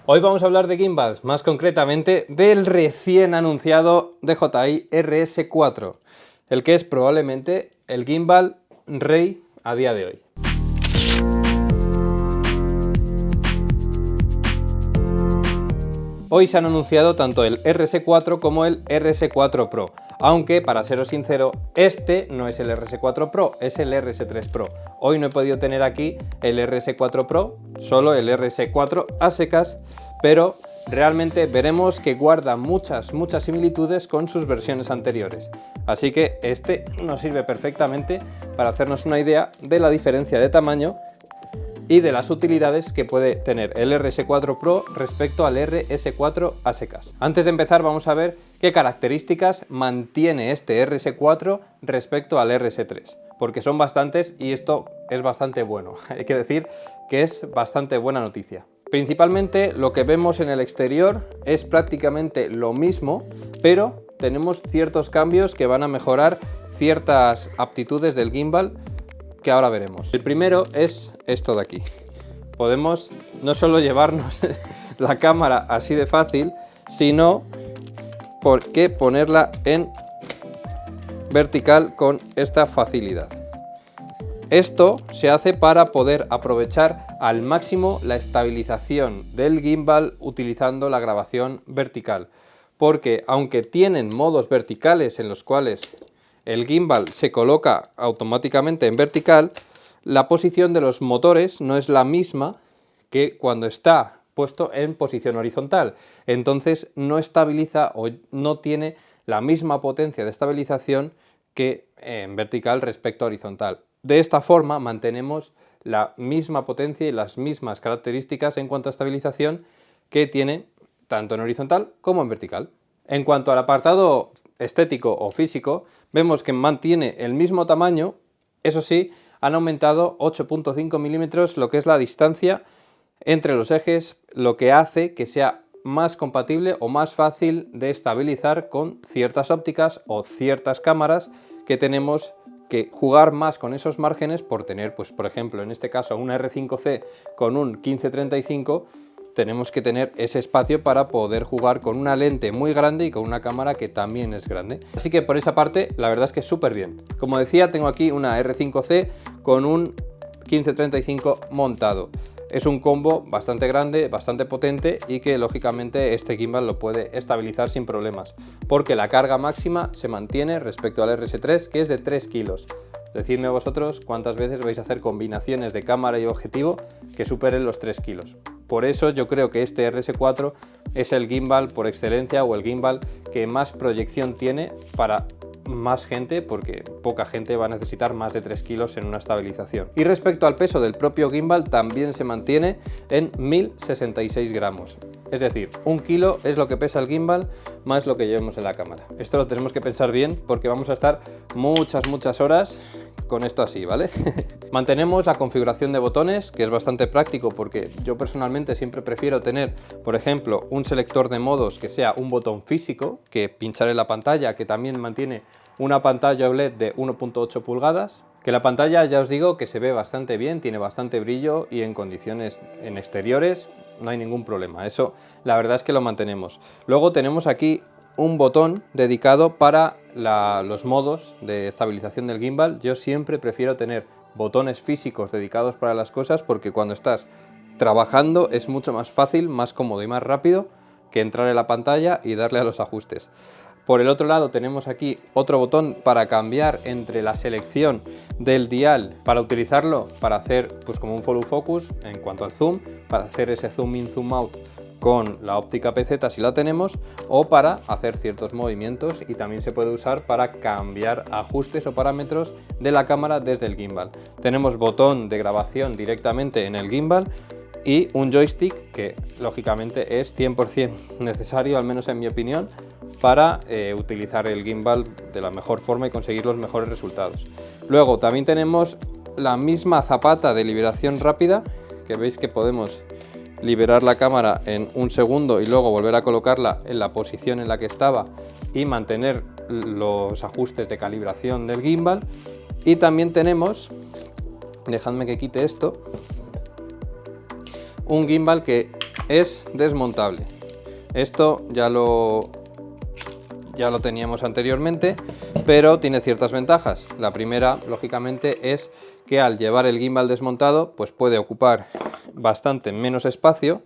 Hoy vamos a hablar de gimbals, más concretamente del recién anunciado DJI RS4, el que es probablemente el gimbal rey a día de hoy. Hoy se han anunciado tanto el RS4 como el RS4 Pro, aunque para seros sincero, este no es el RS4 Pro, es el RS3 Pro. Hoy no he podido tener aquí el RS4 Pro, solo el RS4 a secas, pero realmente veremos que guarda muchas similitudes con sus versiones anteriores. Así que este nos sirve perfectamente para hacernos una idea de la diferencia de tamaño y de las utilidades que puede tener el RS4 Pro respecto al RS4 a secas. Antes de empezar vamos a ver qué características mantiene este RS4 respecto al RS3, porque son bastantes y esto es bastante bueno. Hay que decir que es bastante buena noticia. Principalmente lo que vemos en el exterior es prácticamente lo mismo, pero tenemos ciertos cambios que van a mejorar ciertas aptitudes del gimbal que ahora veremos. El primero es esto de aquí. Podemos no solo llevarnos la cámara así de fácil, sino porque ponerla en vertical con esta facilidad. Esto se hace para poder aprovechar al máximo la estabilización del gimbal utilizando la grabación vertical, porque aunque tienen modos verticales en los cuales el gimbal se coloca automáticamente en vertical, la posición de los motores no es la misma que cuando está puesto en posición horizontal. Entonces no estabiliza o no tiene la misma potencia de estabilización que en vertical respecto a horizontal. De esta forma mantenemos la misma potencia y las mismas características en cuanto a estabilización que tiene tanto en horizontal como en vertical. En cuanto al apartado estético o físico, vemos que mantiene el mismo tamaño, eso sí, han aumentado 8.5 milímetros lo que es la distancia entre los ejes, lo que hace que sea más compatible o más fácil de estabilizar con ciertas ópticas o ciertas cámaras que tenemos que jugar más con esos márgenes por tener, pues por ejemplo, en este caso un R5C con un 1535, tenemos que tener ese espacio para poder jugar con una lente muy grande y con una cámara que también es grande. Así que por esa parte la verdad es que es súper bien. Como decía, tengo aquí una R5C con un 1535 montado. Es un combo bastante grande, bastante potente y que lógicamente este gimbal lo puede estabilizar sin problemas, porque la carga máxima se mantiene respecto al RS3, que es de 3 kilos. Decidme vosotros cuántas veces vais a hacer combinaciones de cámara y objetivo que superen los 3 kilos. Por eso yo creo que este RS4 es el gimbal por excelencia o el gimbal que más proyección tiene para más gente, porque poca gente va a necesitar más de 3 kilos en una estabilización. Y respecto al peso del propio gimbal también se mantiene en 1066 gramos. Es decir, 1 kilo es lo que pesa el gimbal más lo que llevemos en la cámara. Esto lo tenemos que pensar bien porque vamos a estar muchas horas con esto así, ¿vale? Mantenemos la configuración de botones, que es bastante práctico porque yo personalmente siempre prefiero tener, por ejemplo, un selector de modos que sea un botón físico, que pinchar en la pantalla, que también mantiene una pantalla OLED de 1.8 pulgadas, que la pantalla ya os digo que se ve bastante bien, tiene bastante brillo y en condiciones en exteriores no hay ningún problema, eso la verdad es que lo mantenemos. Luego tenemos aquí un botón dedicado para los modos de estabilización del gimbal. Yo siempre prefiero tener botones físicos dedicados para las cosas porque cuando estás trabajando es mucho más fácil, más cómodo y más rápido que entrar en la pantalla y darle a los ajustes. Por el otro lado tenemos aquí otro botón para cambiar entre la selección del dial, para utilizarlo para hacer pues como un follow focus en cuanto al zoom, para hacer ese zoom in, zoom out con la óptica PZ si la tenemos, o para hacer ciertos movimientos, y también se puede usar para cambiar ajustes o parámetros de la cámara desde el gimbal. Tenemos botón de grabación directamente en el gimbal y un joystick que lógicamente es 100% necesario, al menos en mi opinión, para utilizar el gimbal de la mejor forma y conseguir los mejores resultados. Luego también tenemos la misma zapata de liberación rápida, que veis que podemos liberar la cámara en un segundo y luego volver a colocarla en la posición en la que estaba y mantener los ajustes de calibración del gimbal. Y también tenemos, dejadme que quite esto, un gimbal que es desmontable. Esto ya lo teníamos anteriormente, pero tiene ciertas ventajas. La primera, lógicamente, es que al llevar el gimbal desmontado, pues puede ocupar bastante menos espacio.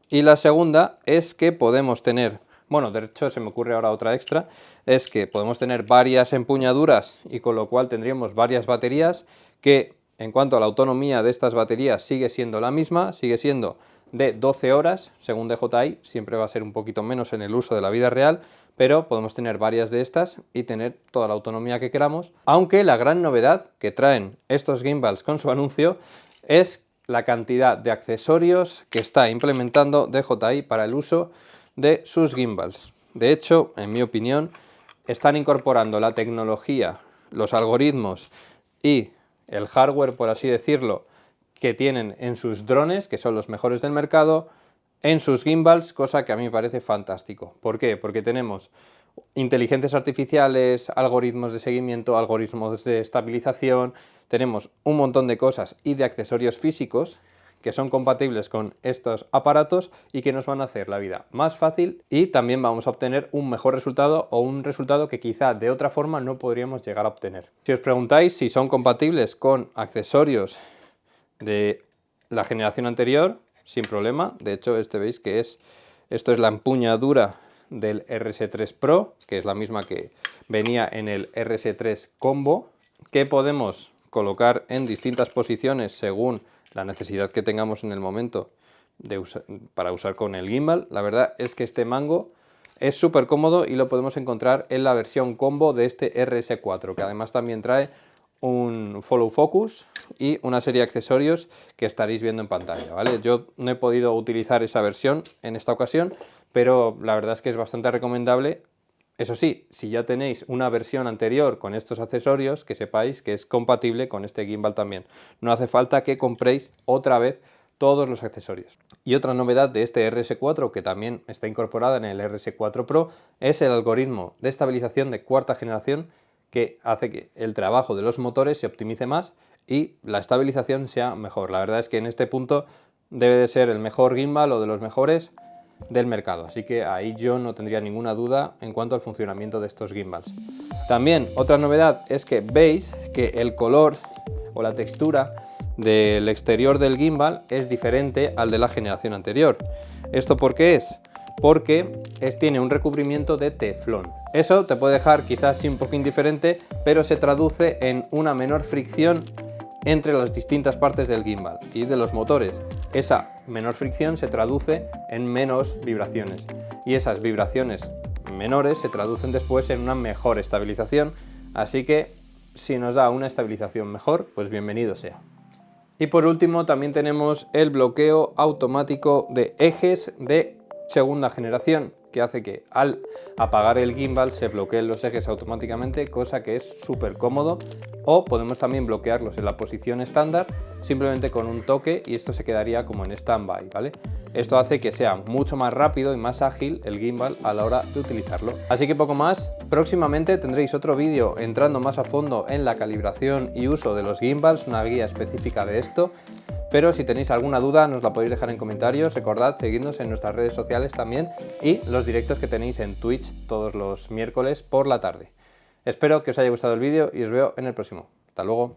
Y la segunda es que podemos tener, bueno, de hecho se me ocurre ahora otra extra, es que podemos tener varias empuñaduras y con lo cual tendríamos varias baterías que, en cuanto a la autonomía de estas baterías, sigue siendo la misma, sigue siendo de 12 horas, según DJI, siempre va a ser un poquito menos en el uso de la vida real, pero podemos tener varias de estas y tener toda la autonomía que queramos, aunque la gran novedad que traen estos gimbals con su anuncio es la cantidad de accesorios que está implementando DJI para el uso de sus gimbals. De hecho, en mi opinión, están incorporando la tecnología, los algoritmos y el hardware, por así decirlo, que tienen en sus drones, que son los mejores del mercado, en sus gimbals, cosa que a mí me parece fantástico. ¿Por qué? Porque tenemos inteligencias artificiales, algoritmos de seguimiento, algoritmos de estabilización, tenemos un montón de cosas y de accesorios físicos que son compatibles con estos aparatos y que nos van a hacer la vida más fácil, y también vamos a obtener un mejor resultado o un resultado que quizá de otra forma no podríamos llegar a obtener. Si os preguntáis si son compatibles con accesorios de la generación anterior, sin problema. De hecho, veis que esto es la empuñadura del RS3 Pro, que es la misma que venía en el RS3 Combo, que podemos colocar en distintas posiciones según la necesidad que tengamos en el momento para usar con el gimbal. La verdad es que este mango es súper cómodo y lo podemos encontrar en la versión combo de este RS4, que además también trae un follow focus y una serie de accesorios que estaréis viendo en pantalla, ¿vale? Yo no he podido utilizar esa versión en esta ocasión, pero la verdad es que es bastante recomendable. Eso sí, si ya tenéis una versión anterior con estos accesorios, que sepáis que es compatible con este gimbal también. No hace falta que compréis otra vez todos los accesorios. Y otra novedad de este RS4, que también está incorporada en el RS4 Pro, es el algoritmo de estabilización de cuarta generación, que hace que el trabajo de los motores se optimice más y la estabilización sea mejor. La verdad es que en este punto debe de ser el mejor gimbal o de los mejores del mercado, así que ahí yo no tendría ninguna duda en cuanto al funcionamiento de estos gimbals. También otra novedad es que veis que el color o la textura del exterior del gimbal es diferente al de la generación anterior. ¿Esto por qué es? Porque tiene un recubrimiento de teflón. Eso te puede dejar quizás sí un poco indiferente, pero se traduce en una menor fricción entre las distintas partes del gimbal y de los motores. Esa menor fricción se traduce en menos vibraciones y esas vibraciones menores se traducen después en una mejor estabilización, así que si nos da una estabilización mejor, pues bienvenido sea. Y por último también tenemos el bloqueo automático de ejes de segunda generación, que hace que al apagar el gimbal se bloqueen los ejes automáticamente, cosa que es súper cómodo. O podemos también bloquearlos en la posición estándar simplemente con un toque y esto se quedaría como en stand-by, ¿vale? Esto hace que sea mucho más rápido y más ágil el gimbal a la hora de utilizarlo. Así que poco más. Próximamente tendréis otro vídeo entrando más a fondo en la calibración y uso de los gimbals, una guía específica de esto. Pero si tenéis alguna duda nos la podéis dejar en comentarios. Recordad seguirnos en nuestras redes sociales también y los directos que tenéis en Twitch todos los miércoles por la tarde. Espero que os haya gustado el vídeo y os veo en el próximo. Hasta luego.